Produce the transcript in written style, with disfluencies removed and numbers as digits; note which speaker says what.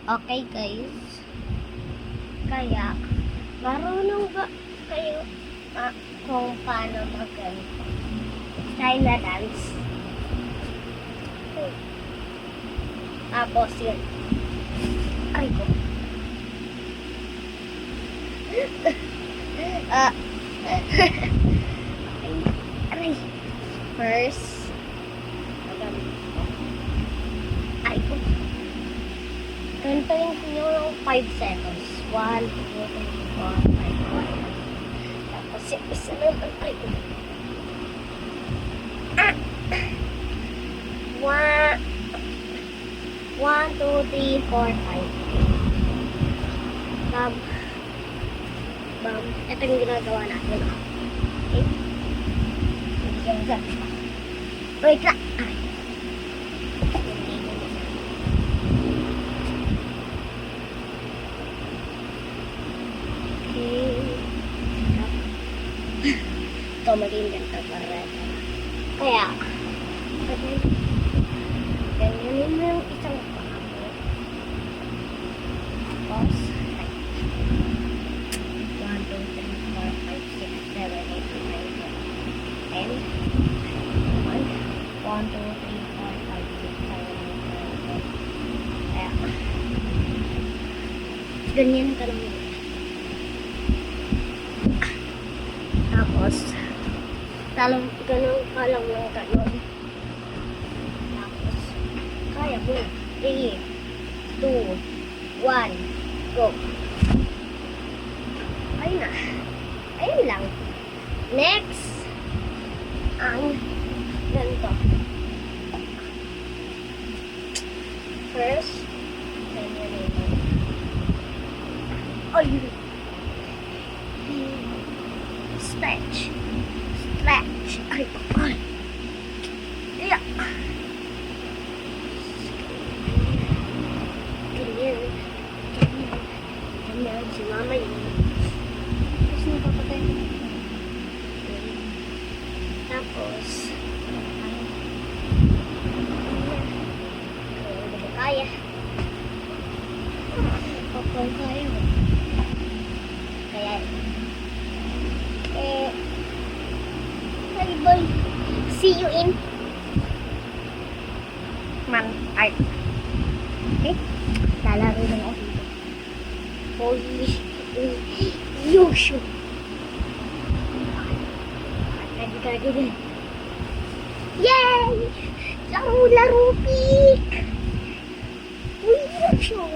Speaker 1: Okay guys, kaya marunong ba kayo kung paano mag-ganito? Try na dance. Tapos yun. Ay ko. Aray. First, ay ko. Gantayin ko yung 5 seconds. 1, 2, 3, 4, 5. Tapos yung isa naman. Ay ko. 1, 2, 3, 4, 5. Bam. Ito yung ginagawa natin. Okay. Yung ganito. Wait lang. Ay. Ito maging ganito para kaya ganyanin mo yung isang paa mo. Tapos 1, 2, 3, 4, 5, 6, 7, 8, 9, 10 1, 2, 3, 4, 5, 6, 7, 8, 9, 10 kaya ganyan ka lang yun. Tapos ganun ka lang ng ganun. Tapos, kaya mo. 3, 2, 1, go. Ayun na. Ayun lang. Next, ang ganito. First, ganyan yun. Ayun. Stretch. Stretch. Ay, ay. Yeah. Ganyan. Ganyan. Ganyan. Si mama yun. Tapos napapatay mo. Tapos, hindi mo kaya. Kapag kaya mo. Kaya, bye. See you in Man Art. Okay? Lalaro lang ako dito. Holy Yosho. Lagi din. Yay! Laro, pick! Uy, Yosho.